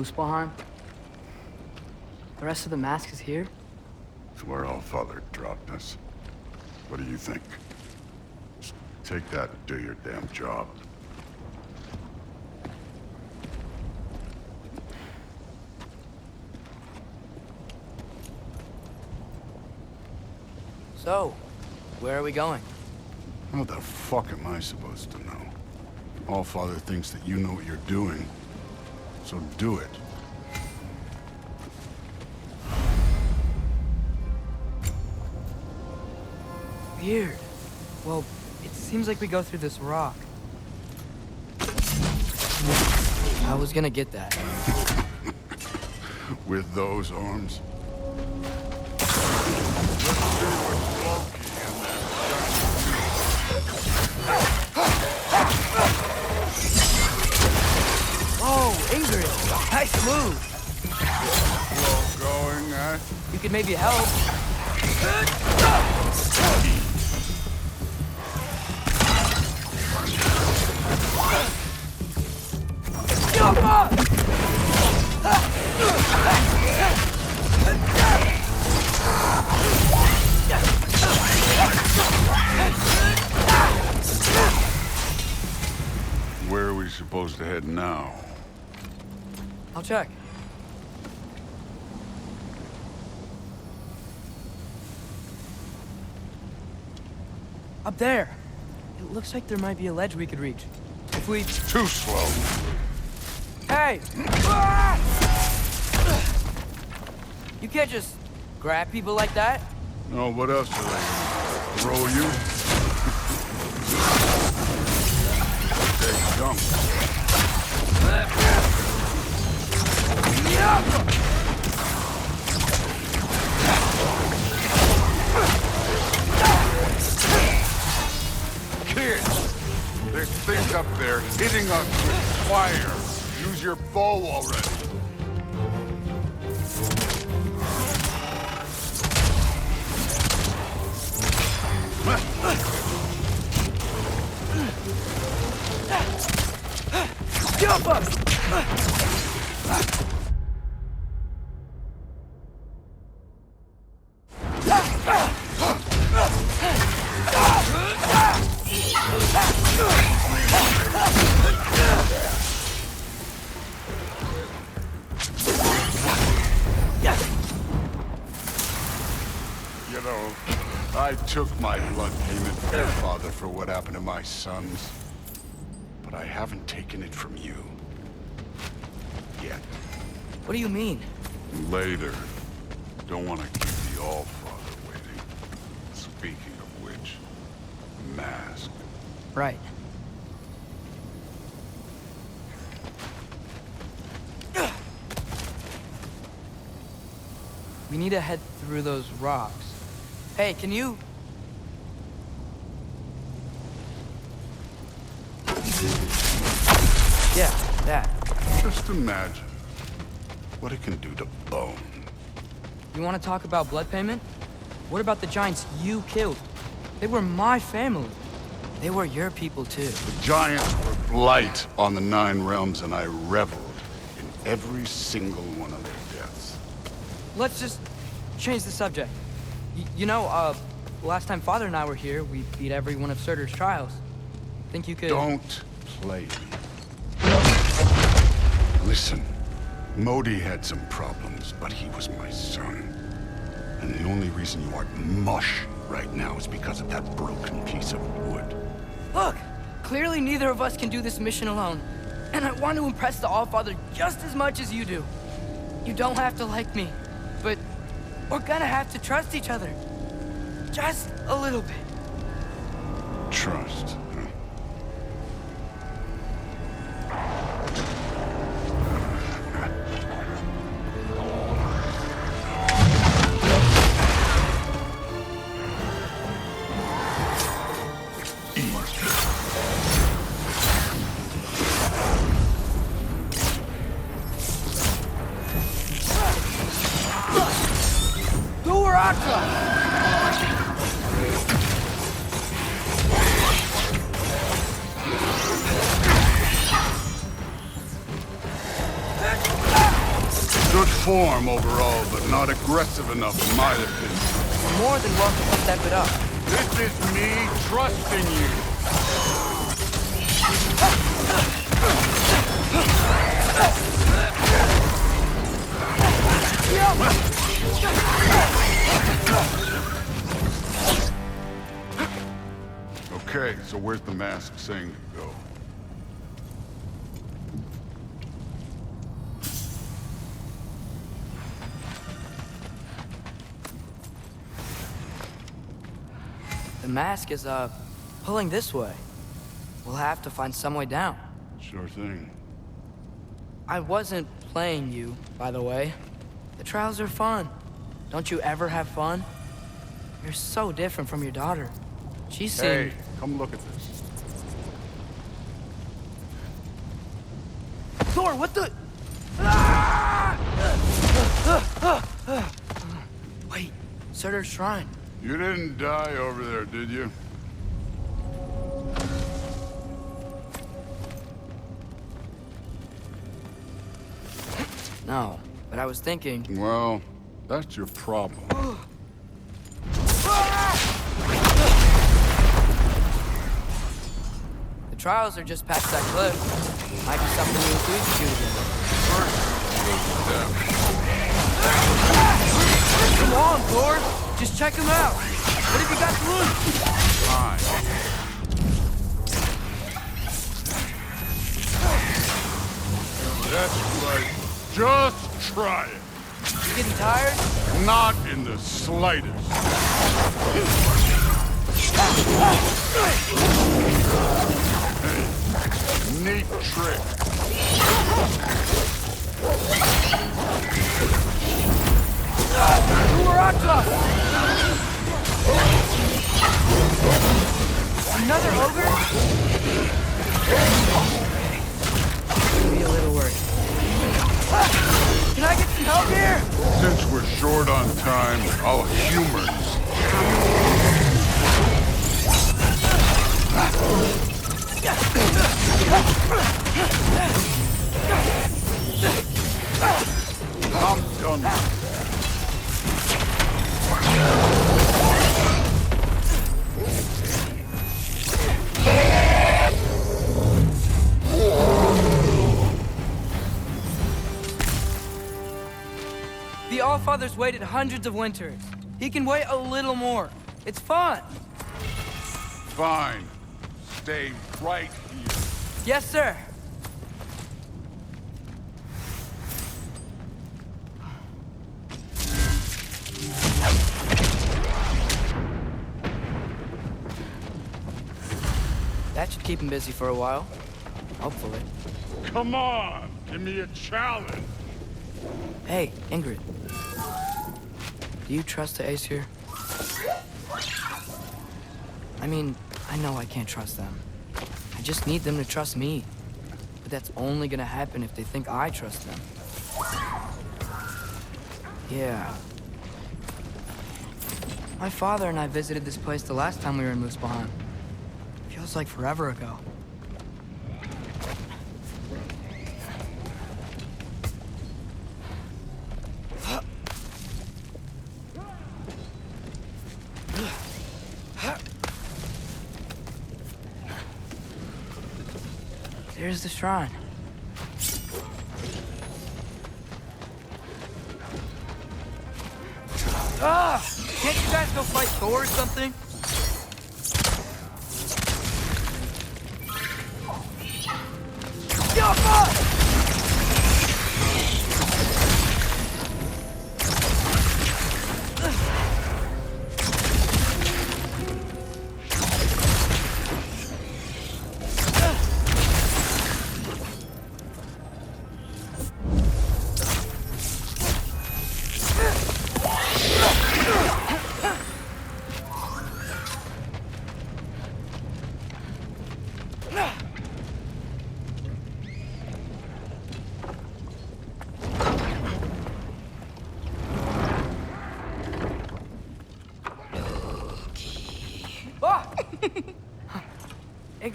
Muspelheim? The rest of the mask is here? It's where Allfather dropped us. What do you think? Just take that and do your damn job. So, where are we going? How the fuck am I supposed to know? Allfather thinks that you know what you're doing, so do it. Weird. Well, it seems like we go through this rock. I was gonna get that. With those arms? Oh, Ingrid! Nice move! Slow going, eh? You could maybe help. Where are we supposed to head now? I'll check. Up there. It looks like there might be a ledge we could reach. If we... Too slow. Hey! You can't just grab people like that. No, what else do they throw you? They jump. Kids! There's things up there hitting us with fire. Use your bow already. Jump up! You know, I took my blood payment from your father for what happened to my sons. But I haven't taken it from you. Yet. What do you mean? Later. Don't want to keep the Allfather waiting. Speaking of which, mask. Right. We need to head through those rocks. Hey, can you... Yeah, that. Just imagine what it can do to bone. You want to talk about blood payment? What about the giants you killed? They were my family. They were your people, too. The giants were blight on the 9 realms, and I reveled in every single one of their deaths. Let's just change the subject. You know, last time Father and I were here, we beat every one of Surtur's trials. Think you could... Don't play me. Listen, Modi had some problems, but he was my son. And the only reason you aren't mush right now is because of that broken piece of wood. Look, clearly neither of us can do this mission alone. And I want to impress the Allfather just as much as you do. You don't have to like me, but we're gonna have to trust each other. Just a little bit. Trust, huh? form overall, but not aggressive enough in my opinion. You're more than welcome to step it up. This is me trusting you. Okay, so where's the mask saying to go? The mask is, pulling this way. We'll have to find some way down. Sure thing. I wasn't playing you, by the way. The trials are fun. Don't you ever have fun? You're so different from your daughter. She seemed... Hey, come look at this. Thor, what the... Wait, Surtur's shrine. You didn't die over there, did you? No, but I was thinking... Well, that's your problem. The trials are just past that cliff. Might be something you and Cleve shoot again. Come on, Thor! Just check him out! What have you got to lose? Fine. That's right. Just try it. You getting tired? Not in the slightest. Hey, neat trick. Another ogre? Be a little worried. Can I get some help here? Since we're short on time, I'll humor I'm done. The Allfather's waited hundreds of winters. He can wait a little more. It's fun. Fine. Stay right here. Yes, sir. That should keep him busy for a while. Hopefully. Come on, give me a challenge. Hey, Ingrid. Do you trust the Ace here? I mean, I know I can't trust them. I just need them to trust me. But that's only gonna happen if they think I trust them. Yeah. My father and I visited this place the last time we were in Muspelheim. Feels like forever ago. There's the shrine. Ah! Can't you guys go fight Thor or something?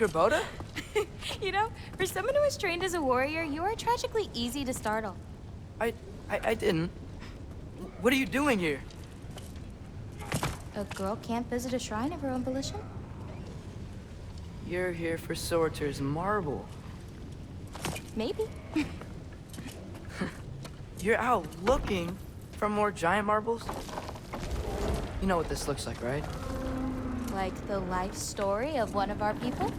Boda? You know, for someone who was trained as a warrior, you are tragically easy to startle. I didn't. What are you doing here? A girl can't visit a shrine of her own volition? You're here for Sorter's marble. Maybe. You're out looking for more giant marbles? You know what this looks like, right? Like the life story of one of our people?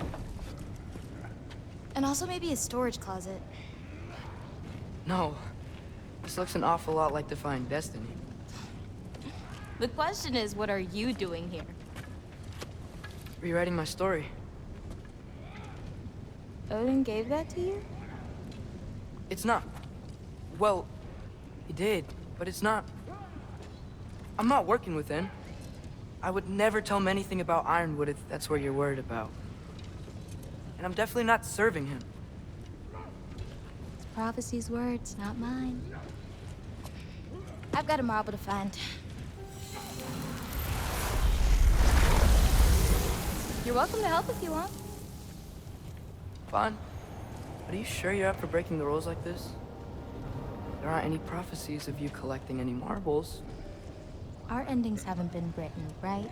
And also maybe a storage closet. No. This looks an awful lot like Defying Destiny. The question is, what are you doing here? Rewriting my story. Odin gave that to you? It's not. Well, he did, but it's not. I'm not working with him. I would never tell him anything about Ironwood if that's what you're worried about. And I'm definitely not serving him. It's prophecy's words, not mine. I've got a marble to find. You're welcome to help if you want. Fine. But are you sure you're up for breaking the rules like this? There aren't any prophecies of you collecting any marbles. Our endings haven't been written, right?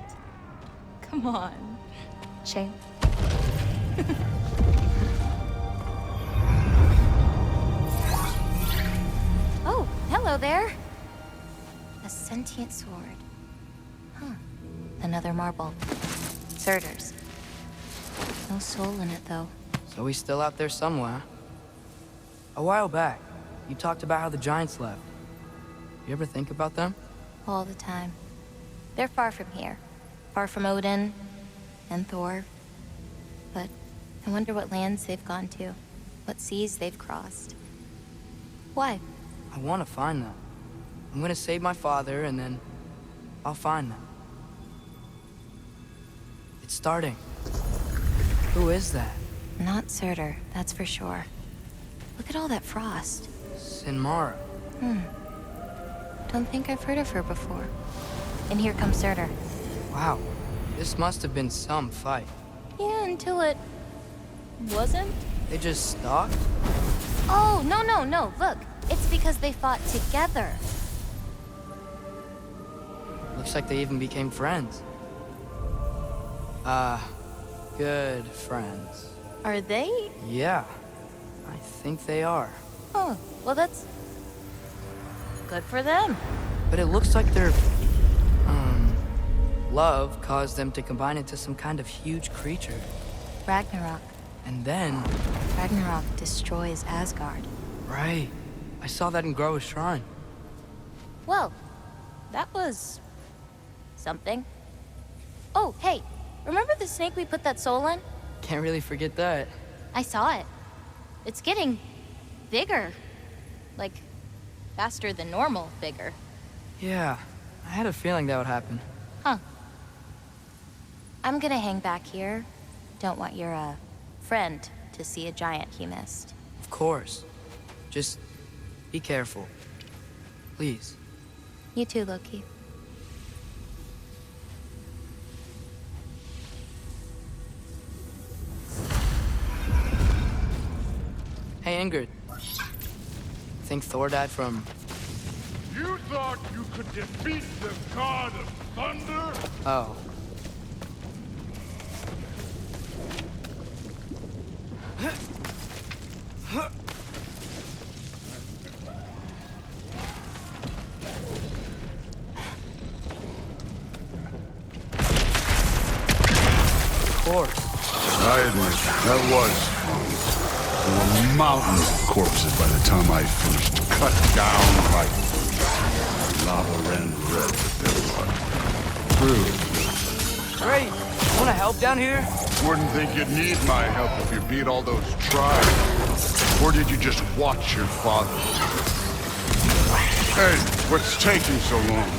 Come on. Shame. Oh, hello there. A sentient sword. Huh. Another marble. Surtur's. No soul in it, though. So he's still out there somewhere. A while back, you talked about how the giants left. You ever think about them? All the time. They're far from here. Far from Odin and Thor. But I wonder what lands they've gone to. What seas they've crossed. Why? I want to find them. I'm gonna save my father, and then I'll find them. It's starting. Who is that? Not Surtur, that's for sure. Look at all that frost. Sinmara. Don't think I've heard of her before. And here comes Surtur. Wow. This must have been some fight. Yeah, until it... wasn't? They just stalked? Oh, no. Look, it's because they fought together. Looks like they even became friends. Good friends. Are they? Yeah, I think they are. Oh, well that's... good for them. But it looks like their, love caused them to combine into some kind of huge creature. Ragnarok. And then... Ragnarok destroys Asgard. Right. I saw that in Groa's shrine. Well, that was... something. Oh, hey, remember the snake we put that soul in? Can't really forget that. I saw it. It's getting... bigger. Like, faster than normal bigger. Yeah, I had a feeling that would happen. Huh. I'm gonna hang back here. Don't want your, friend to see a giant he missed. Of course. Just be careful. Please. You too, Loki. Hey, Ingrid. Think Thor died from... You thought you could defeat the god of thunder? Oh. Of course. I admit, that was fun. There were mountains of corpses by the time I finished. Cut down like lava ran red with their blood. True. Great. Wanna help down here? Wouldn't think you'd need my help if you beat all those tribes. Or did you just watch your father? Hey, what's taking so long?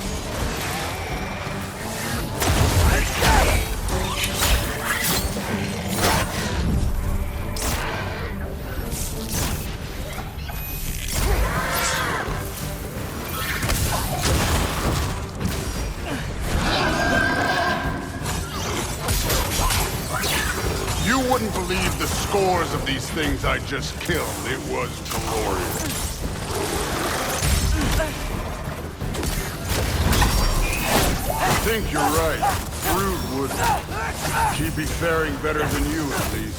You wouldn't believe the scores of these things I just killed. It was glorious. think you're right. Brood wouldn't. She'd be faring better than you, at least.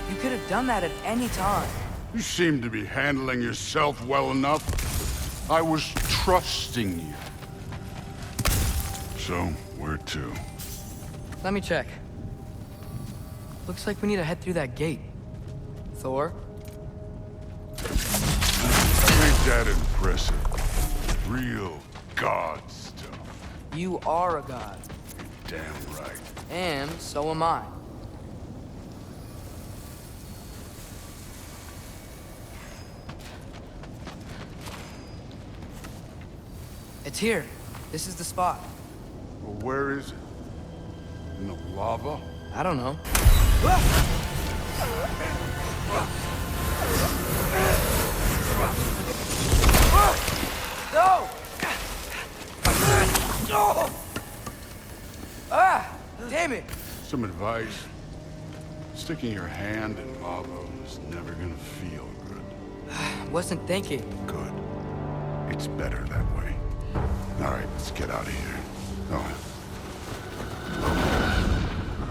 You could have done that at any time. You seem to be handling yourself well enough. I was trusting you. So, where to? Let me check. Looks like we need to head through that gate. Thor? Ain't that impressive? Real god stuff. You are a god. You're damn right. And so am I. It's here. This is the spot. Well, where is it? In the lava? I don't know. No! Ah! Damn it! Some advice. Sticking your hand in lava is never gonna feel good. Wasn't thinking. Good. It's better that way. All right, let's get out of here. Oh.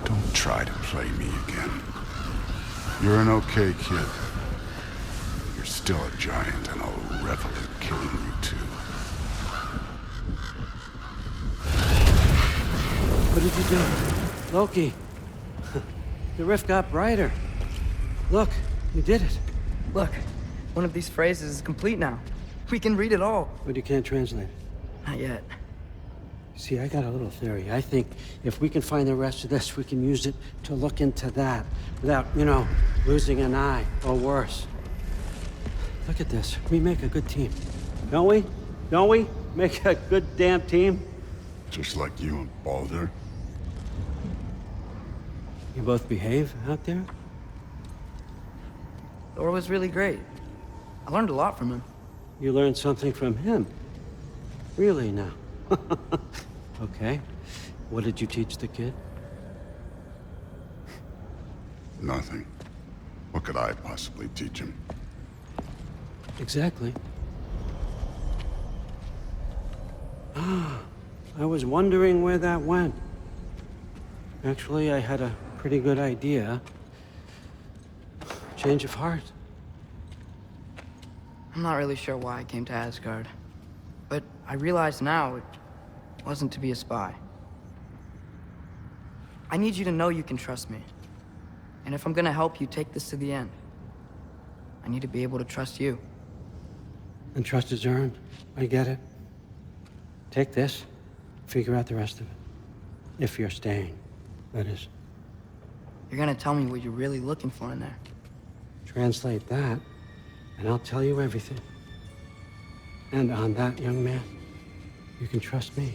Don't try to play me again. You're an okay kid. You're still a giant, and I'll revel in killing you too. What did you do? Loki. The rift got brighter. Look, you did it. Look, one of these phrases is complete now. We can read it all. But you can't translate it. Not yet. See, I got a little theory. I think if we can find the rest of this, we can use it to look into that without, losing an eye or worse. Look at this. We make a good team. Don't we? Don't we? Make a good damn team? Just like you and Baldur. You both behave out there? Thor was really great. I learned a lot from him. You learned something from him? Really now? Okay. What did you teach the kid? Nothing. What could I possibly teach him? Exactly. I was wondering where that went. Actually, I had a pretty good idea. Change of heart. I'm not really sure why I came to Asgard. But I realize now it wasn't to be a spy. I need you to know you can trust me. And if I'm gonna help you take this to the end, I need to be able to trust you. And trust is earned. I get it. Take this, figure out the rest of it. If you're staying, that is. You're gonna tell me what you're really looking for in there. Translate that, and I'll tell you everything. And on that, young man, you can trust me.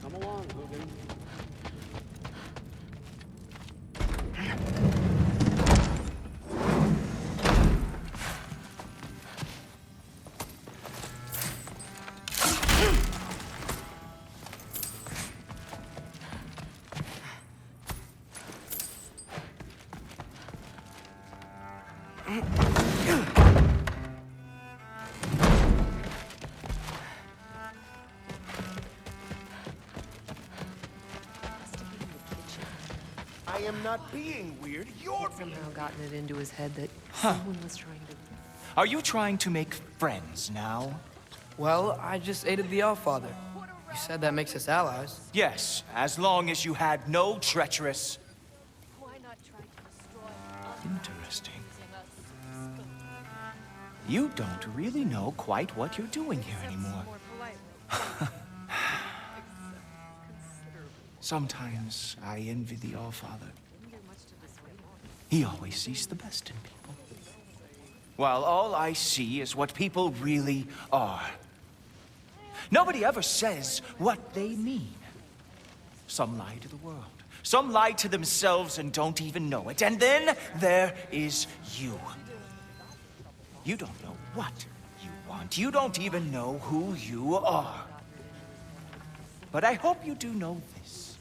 Come along, Hogan. I am not being weird. You're Somehow gotten it into his head that someone was trying to... Are you trying to make friends now? Well, I just aided the Allfather. You said that makes us allies. Yes, as long as you had no treacherous... Why not try to destroy Interesting. You don't really know quite what you're doing here anymore. Sometimes I envy the Allfather. He always sees the best in people. While all I see is what people really are. Nobody ever says what they mean. Some lie to the world. Some lie to themselves and don't even know it. And then there is you. You don't know what you want. You don't even know who you are. But I hope you do know this.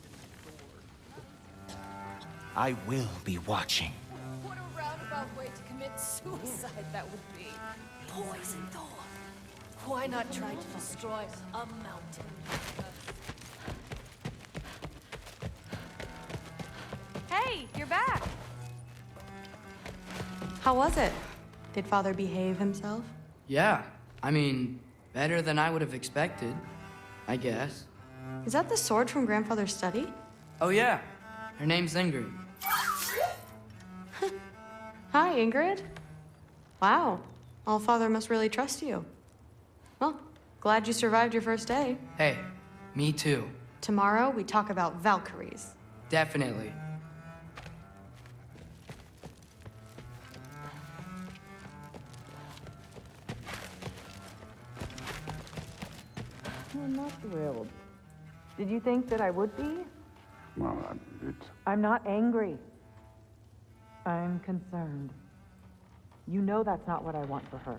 I will be watching. What a roundabout way to commit suicide that would be. Poison Thor. Why not try to destroy a mountain? Hey, you're back. How was it? Did Father behave himself? Yeah, I mean, better than I would have expected, I guess. Is that the sword from Grandfather's study? Oh yeah, her name's Ingrid. Hi, Ingrid. Wow, Allfather must really trust you. Well, glad you survived your first day. Hey, me too. Tomorrow, we talk about Valkyries. Definitely. I'm not thrilled. Did you think that I would be? Well, it's... I'm not angry. I'm concerned. You know that's not what I want for her.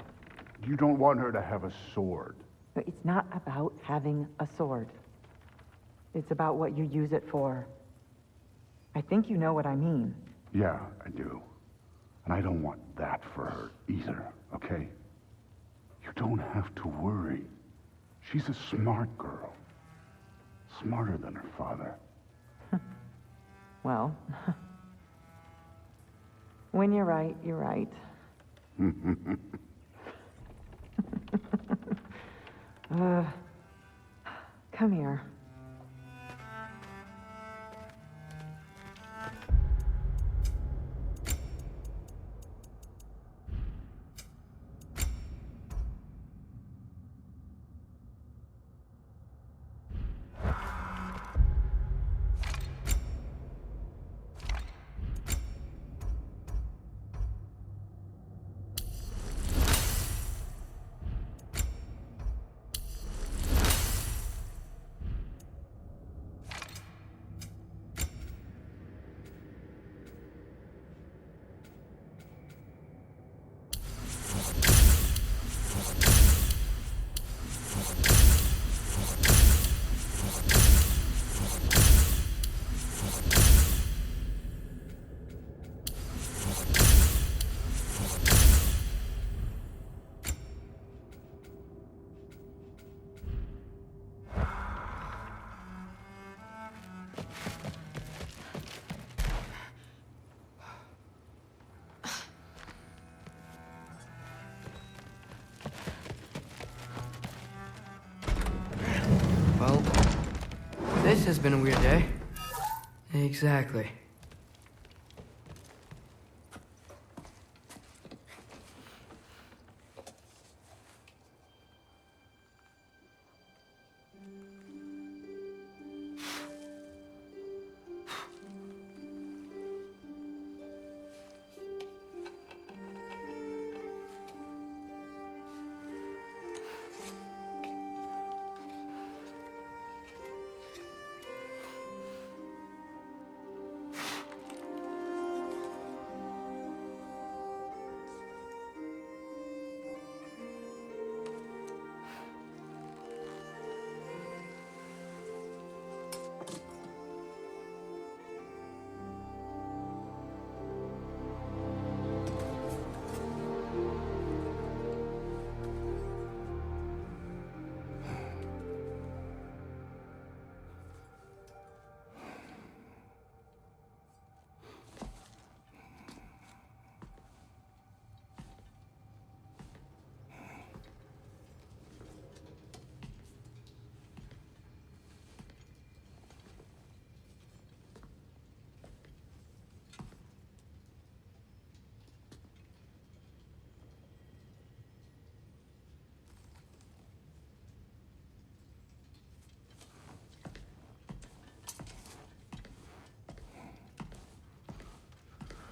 You don't want her to have a sword. But it's not about having a sword. It's about what you use it for. I think you know what I mean. Yeah, I do. And I don't want that for her either, okay? You don't have to worry. She's a smart girl. Smarter than her father. Well, when you're right, you're right. Come here. Well, this has been a weird day. Exactly.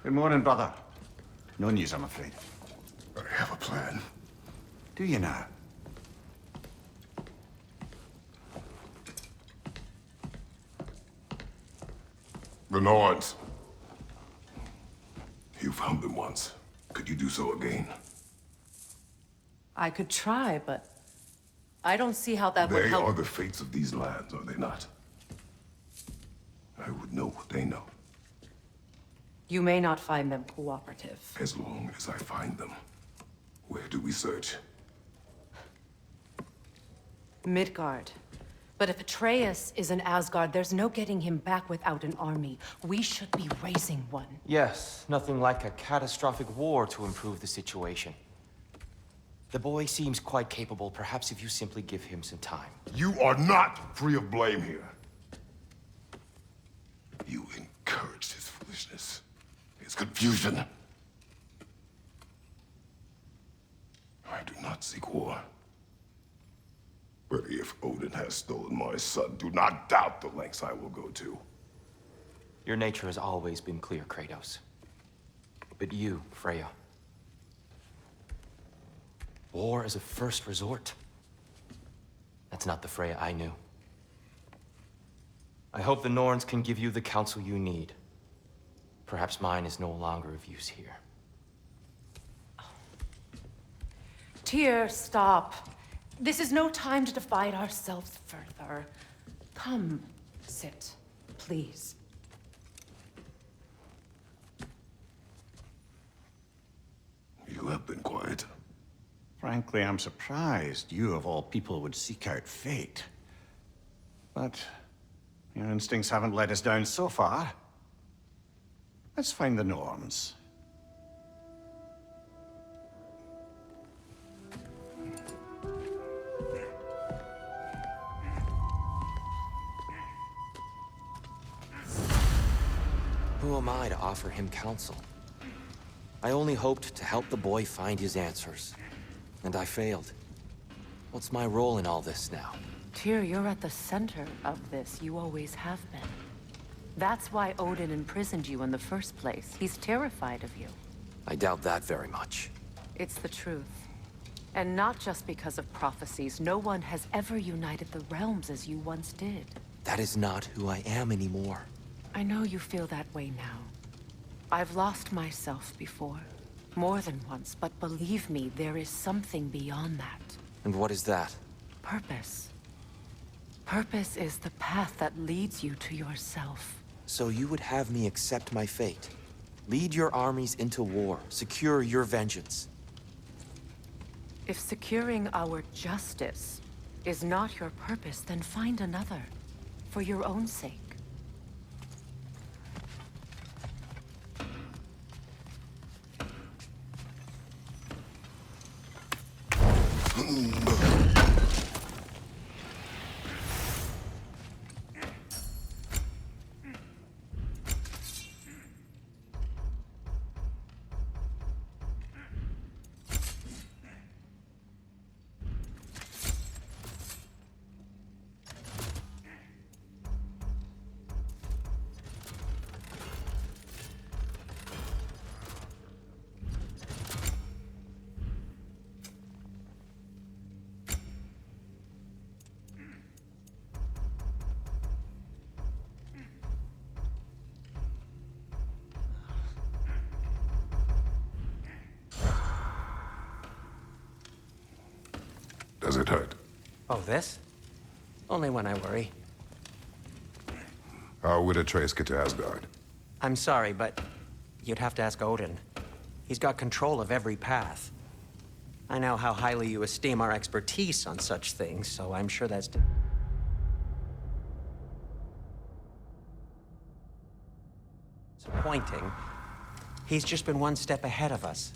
Good morning, brother. No news, I'm afraid. I have a plan. Do you now? The Norns. You found them once. Could you do so again? I could try, but I don't see how that would They help. are the fates of these lands, are they not? I would know what they know, You may not find them cooperative. as long as I find them. Where do we search? Midgard. But if Atreus is in Asgard, there's no getting him back without an army. We should be raising one. Yes, nothing like a catastrophic war to improve the situation. The boy seems quite capable. Perhaps if you simply give him some time. You are not free of blame here. You encouraged his foolishness, his confusion. I do not seek war. But if Odin has stolen my son, do not doubt the lengths I will go to. Your nature has always been clear, Kratos. But you, Freya. War is a first resort. That's not the Freya I knew. I hope the Norns can give you the counsel you need. Perhaps mine is no longer of use here. Tyr, stop. This is no time to divide ourselves further. Come, sit, please. You have been quiet. Frankly, I'm surprised you, of all people, would seek out fate. But your instincts haven't let us down so far. Let's find the Norns. Who am I to offer him counsel? I only hoped to help the boy find his answers. And I failed. What's my role in all this now? Tyr, you're at the center of this. You always have been. That's why Odin imprisoned you in the first place. He's terrified of you. I doubt that very much. It's the truth. And not just because of prophecies. No one has ever united the realms as you once did. That is not who I am anymore. I know you feel that way now. I've lost myself before. More than once, but believe me, there is something beyond that. And what is that? Purpose. Purpose is the path that leads you to yourself. So you would have me accept my fate? Lead your armies into war, secure your vengeance. If securing our justice is not your purpose, then find another. For your own sake. Does it hurt? Oh, this? Only when I worry. How would Atreus get to Asgard? I'm sorry, but you'd have to ask Odin. He's got control of every path. I know how highly you esteem our expertise on such things, so I'm sure that's disappointing. He's just been one step ahead of us.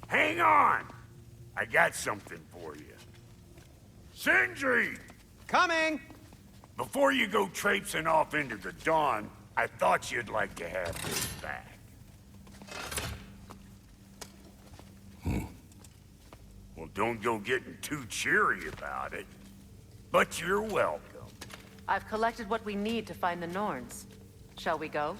Hang on! I got something for you. Sindri! Coming! Before you go traipsing off into the dawn, I thought you'd like to have this back. Well, don't go getting too cheery about it. But you're welcome. I've collected what we need to find the Norns. Shall we go?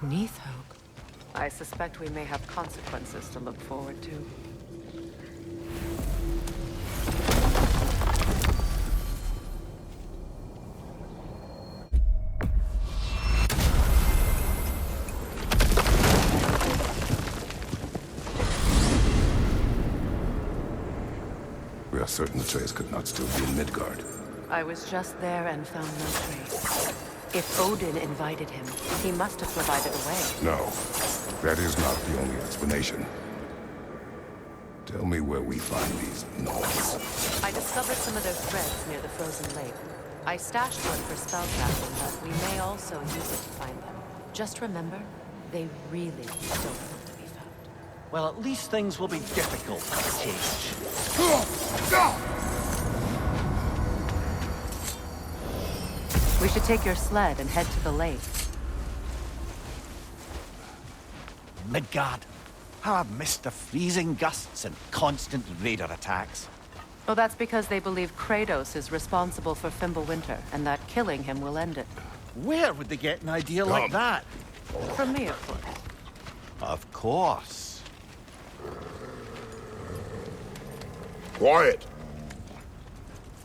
Neathhope. I suspect we may have consequences to look forward to. We are certain the trace could not still be in Midgard. I was just there and found no trace. If Odin invited him, he must have provided a way. No, that is not the only explanation. Tell me where we find these Norns. I discovered some of their threads near the frozen lake. I stashed one for spellcasting, but we may also use it to find them. Just remember, they really don't want to be found. Well, at least things will be difficult to change. We should take your sled and head to the lake. Midgard. How I've missed the freezing gusts and constant raider attacks. Well, that's because they believe Kratos is responsible for Fimbulwinter, and that killing him will end it. Where would they get an idea like that? From me, of course. Of course. Quiet!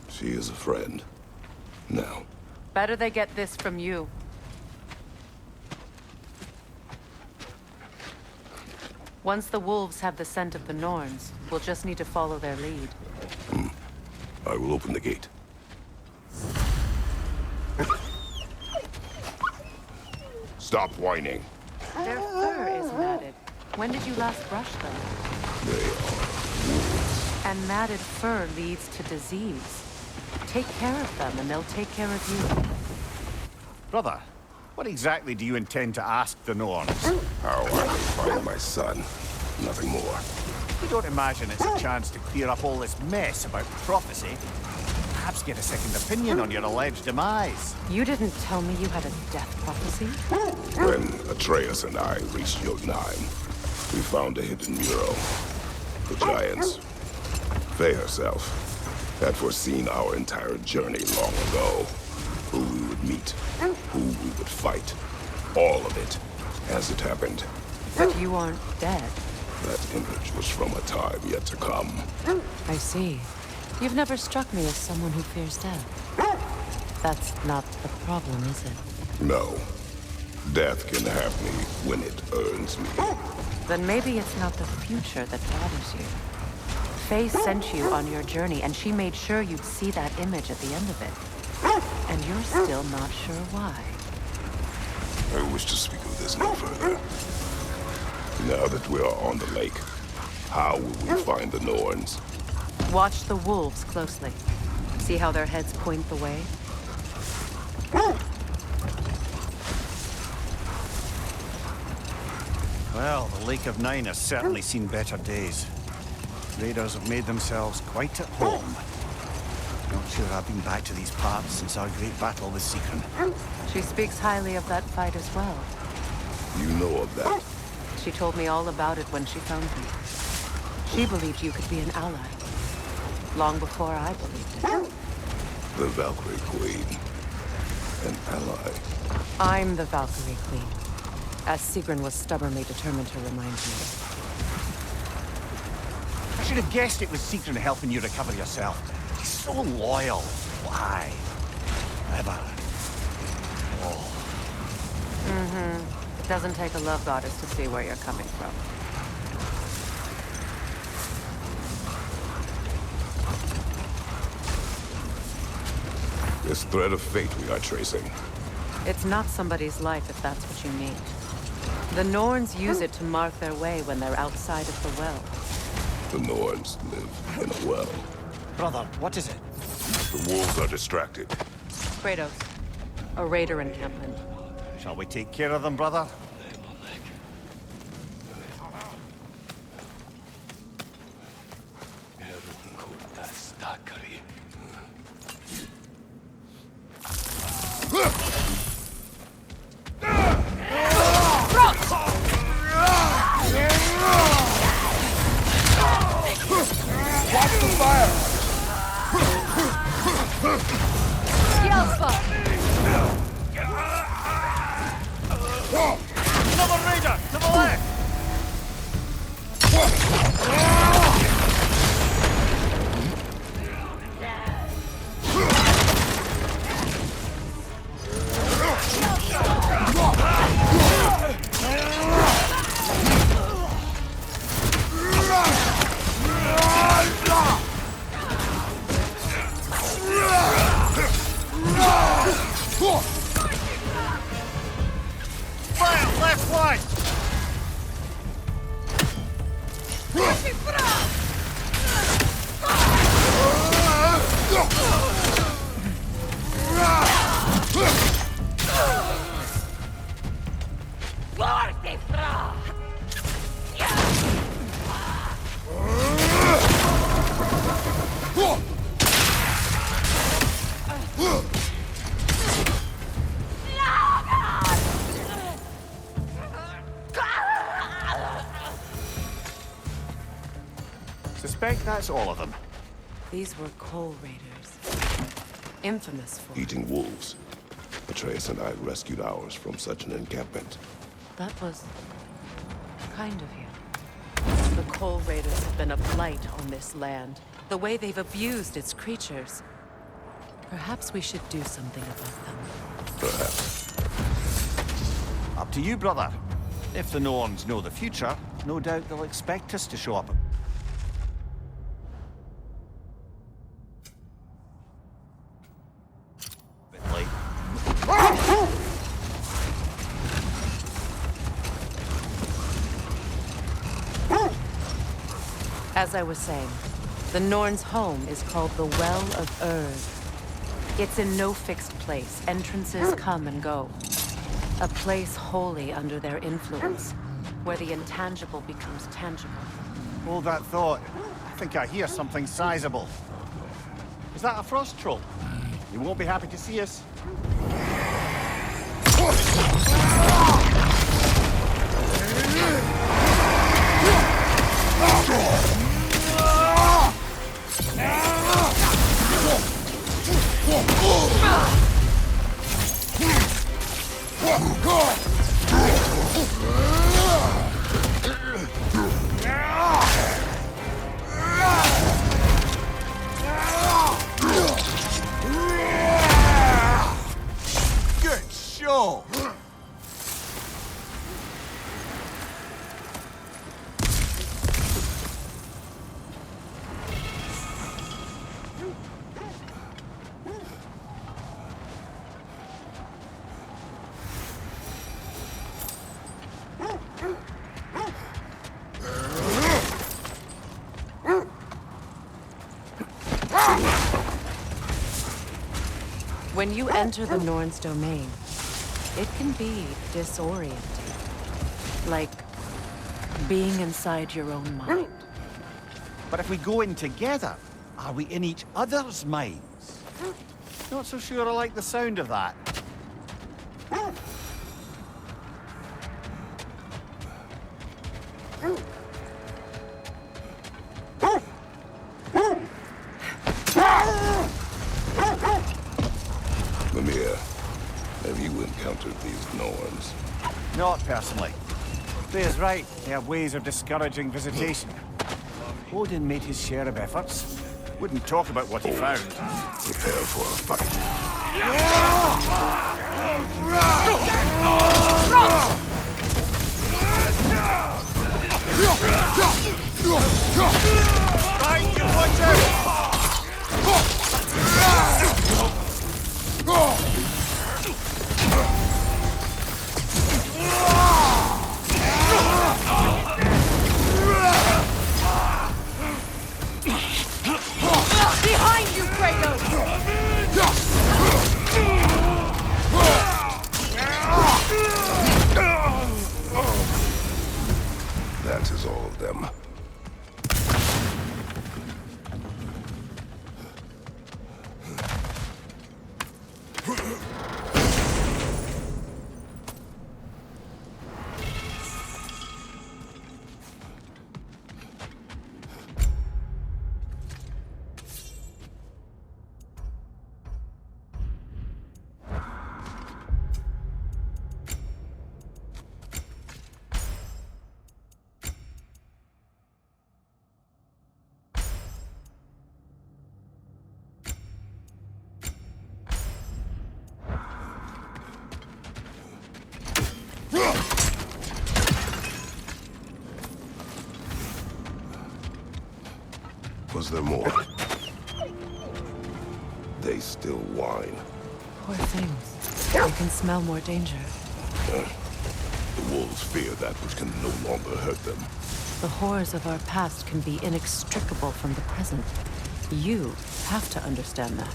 She is a friend. Now. Better they get this from you. Once the wolves have the scent of the Norns, we'll just need to follow their lead. I will open the gate. Stop whining. Their fur is matted. When did you last brush them? They are wolves. And matted fur leads to disease. Take care of them, and they'll take care of you. Brother, what exactly do you intend to ask the Norns? How I can find my son. Nothing more. You don't imagine it's a chance to clear up all this mess about prophecy? Perhaps get a second opinion on your alleged demise. You didn't tell me you had a death prophecy? When Atreus and I reached Jotunheim, we found a hidden mural. The giants, Faye herself, had foreseen our entire journey long ago. Who we would meet, who we would fight. All of it, as it happened. But you aren't dead. That image was from a time yet to come. I see. You've never struck me as someone who fears death. That's not the problem, is it? No. Death can have me when it earns me. Then maybe it's not the future that bothers you. Faye sent you on your journey, and she made sure you'd see that image at the end of it. And you're still not sure why. I wish to speak of this no further. Now that we are on the lake, how will we find the Norns? Watch the wolves closely. See how their heads point the way? Well, the Lake of Nine has certainly seen better days. Raiders have made themselves quite at home. Not sure I've been back to these parts since our great battle with Sigrun. She speaks highly of that fight as well. You know of that? She told me all about it when she found me. She believed you could be an ally. Long before I believed it. The Valkyrie Queen. An ally. I'm the Valkyrie Queen, as Sigrun was stubbornly determined to remind me. I should have guessed it was Sigrun helping you recover yourself. He's so loyal. Why? Ever. Oh. It doesn't take a love goddess to see where you're coming from. This thread of fate we are tracing. It's not somebody's life if that's what you need. The Norns use it to mark their way when they're outside of the well. The Norns live in a well. Brother, what is it? The wolves are distracted. Kratos, a raider encampment. Shall we take care of them, brother? Another raider! To the left! Fire! Left flank! Suspect that's all of them. These were coal raiders. Infamous for... Eating wolves. Atreus and I rescued ours from such an encampment. That was... kind of you. The coal raiders have been a blight on this land. The way they've abused its creatures. Perhaps we should do something about them. Perhaps. Up to you, brother. If the Norns know the future, no doubt they'll expect us to show up. Bit late. As I was saying, the Norn's home is called the Well of Urd. It's in no fixed place. Entrances come and go. A place wholly under their influence, where the intangible becomes tangible. Hold that thought. I think I hear something sizable. Is that a frost troll? You won't be happy to see us. Good show! When you enter the Norn's domain, it can be disorienting. Like being inside your own mind. But if we go in together, are we in each other's minds? Not so sure I like the sound of that. Mimir, have you encountered these Norns? Not personally. Freya's right. They have ways of discouraging visitation. Odin made his share of efforts. Wouldn't talk about what he found. Prepare for a fight. Right, you watch out! Behind you, Kratos! That is all of them. Was there more? They still whine. Poor things. They can smell more danger. The wolves fear that which can no longer hurt them. The horrors of our past can be inextricable from the present. You have to understand that.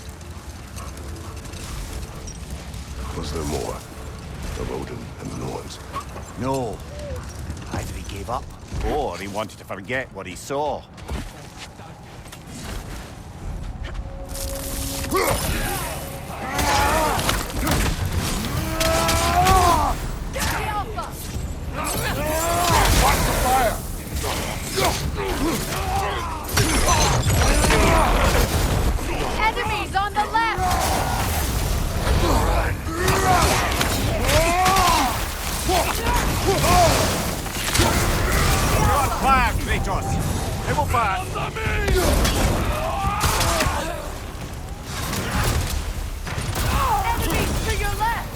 Was there more? Of Odin and the Norns? No. Either he gave up, or he wanted to forget what he saw. Enemies on the left! You're on fire, Kratos! They will fire! Enemies to your left!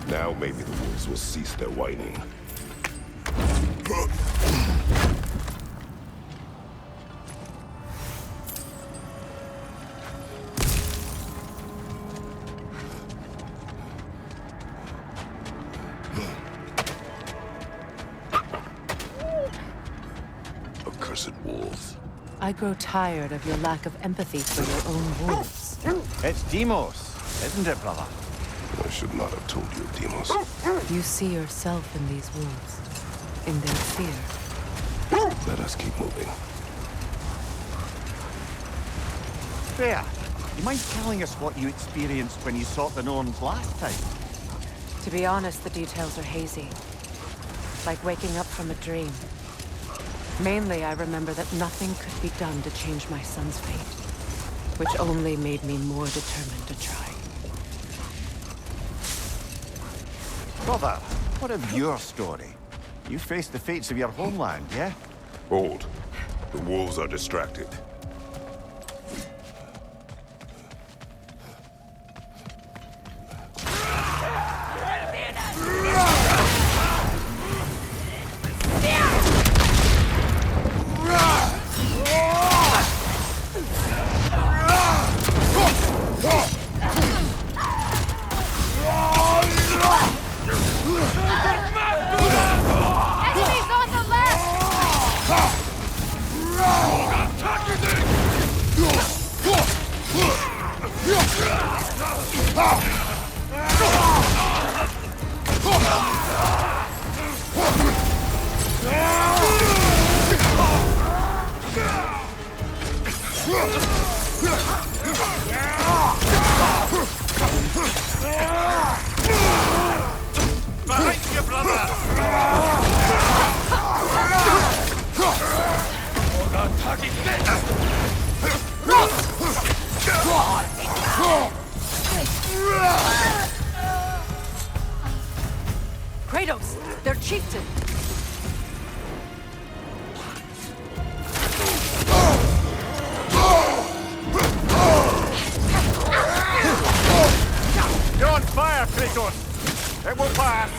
Now maybe the wolves will cease their whining. Accursed wolves. I grow tired of your lack of empathy for your own wolves. It's Demos, isn't it, brother? I should not have told you, Demos. You see yourself in these wolves, in their fear. Let us keep moving. Freya, you mind telling us what you experienced when you sought the Norns last time? To be honest, the details are hazy. Like waking up from a dream. Mainly, I remember that nothing could be done to change my son's fate, which only made me more determined to try. Brother, what of your story? You faced the fates of your homeland, yeah? Hold. The wolves are distracted. Enemies on the left! Behind you, brother! Kratos! Their chieftain! You're on fire, Kratos! It will pass!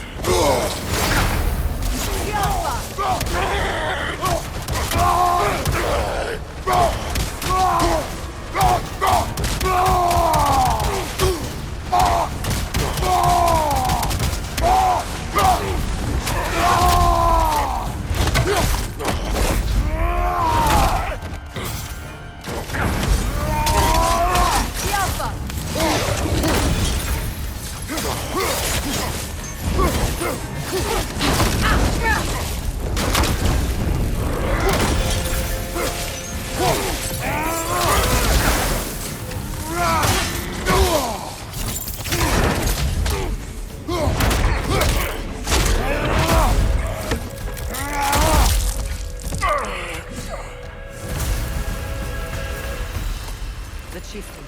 The chieftain.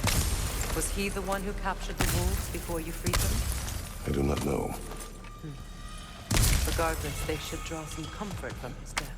Was he the one who captured the wolves before you freed them? I do not know. Regardless, they should draw some comfort from his death.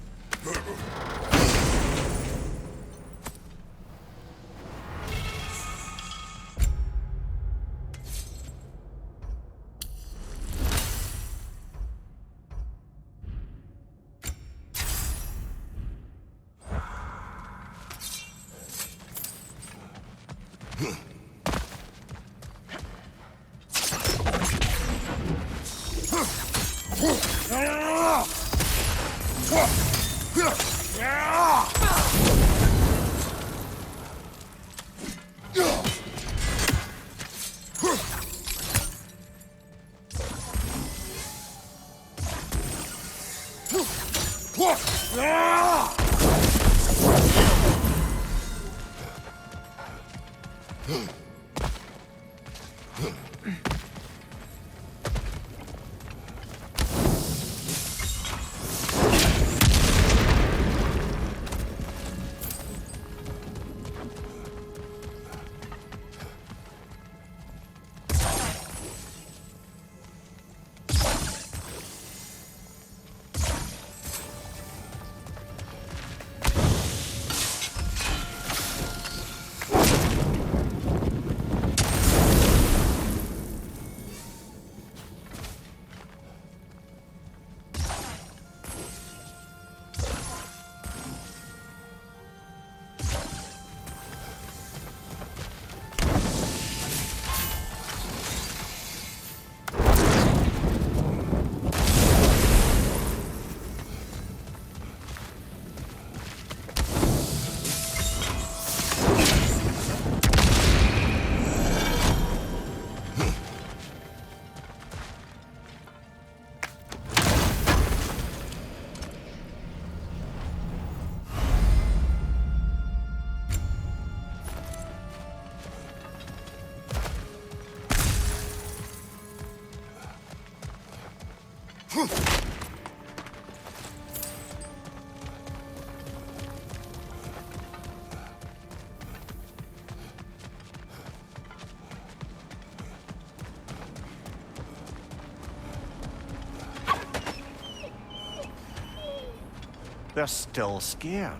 They're still scared.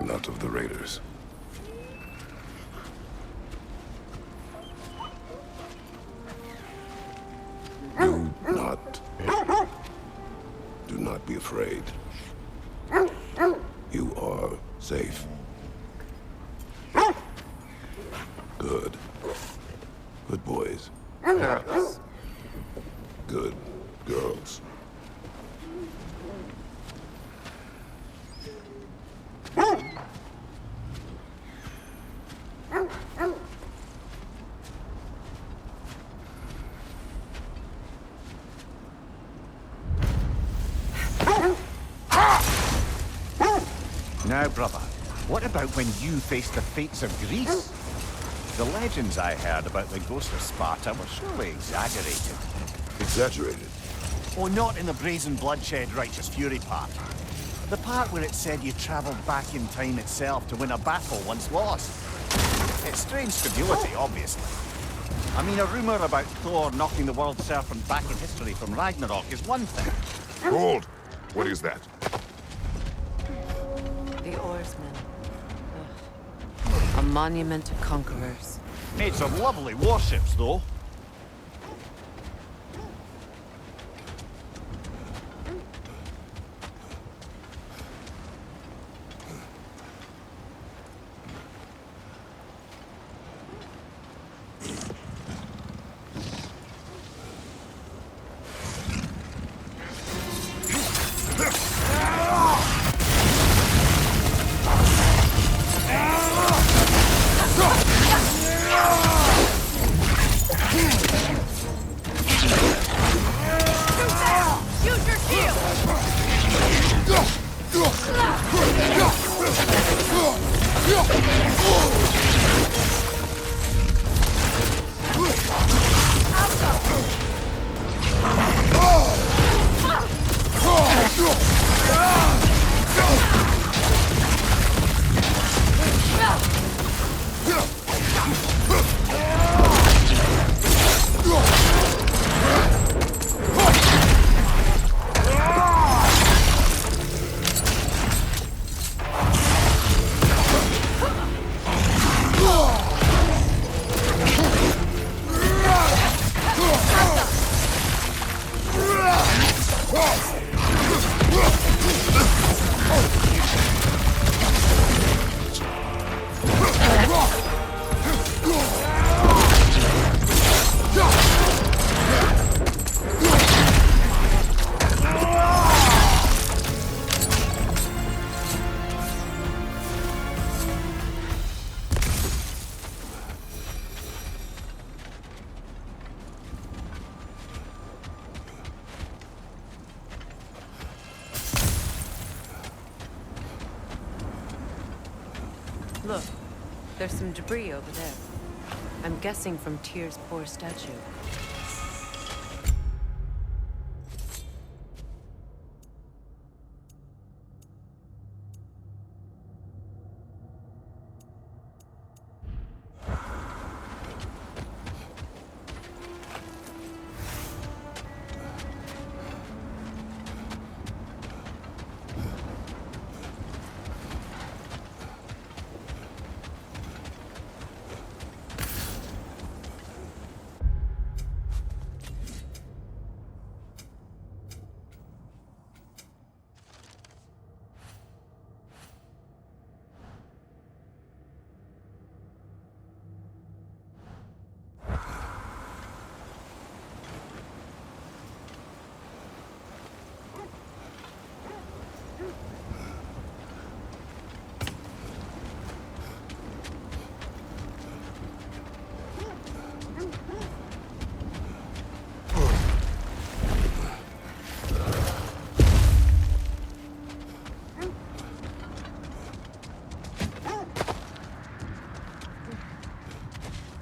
Not of the raiders. Do not be afraid. You are safe. Good. Good boys. Good girls. Now, brother, what about when you faced the fates of Greece? The legends I heard about the ghost of Sparta were surely exaggerated. Exaggerated? Oh, not in the brazen bloodshed righteous fury part. The part where it said you travelled back in time itself to win a battle once lost. It's strange credulity, obviously. I mean, a rumour about Thor knocking the world serpent back in history from Ragnarok is one thing. Hold! What is that? The oarsmen. Ugh. A monument to conquerors. Made some lovely warships, though. There's some debris over there. I'm guessing from Tyr's poor statue.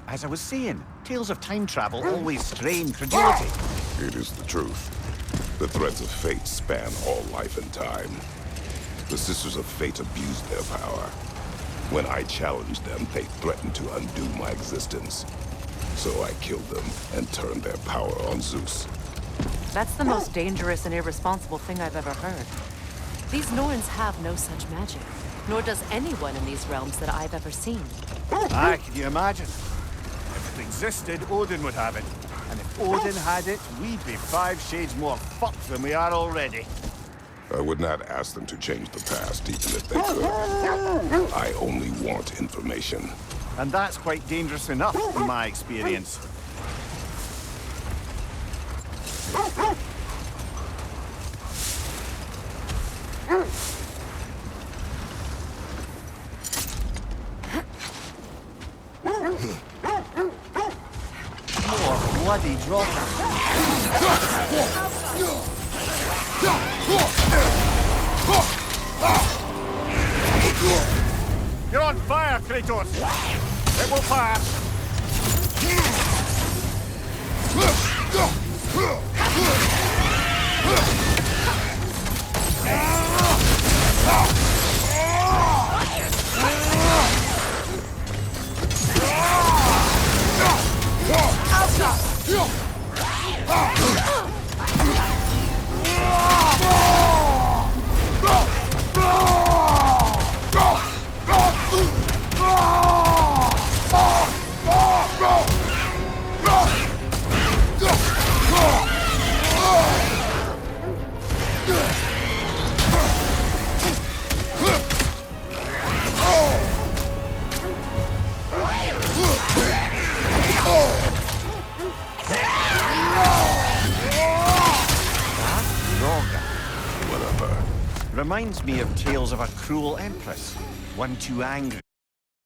As I was saying, tales of time travel always strain credulity. It is the truth. The threads of fate span all life and time. The Sisters of Fate abused their power. When I challenged them, they threatened to undo my existence. So I killed them and turned their power on Zeus. That's the most dangerous and irresponsible thing I've ever heard. These Norns have no such magic, nor does anyone in these realms that I've ever seen. Aye, can you imagine? If it existed, Odin would have it. And if Odin had it, we'd be 5 shades more fucked than we are already. I would not ask them to change the past, even if they could. I only want information. And that's quite dangerous enough, in my experience. More bloody droppers. You're on fire, Kratos! It will pass! Reminds me of tales of a cruel empress, one too angry.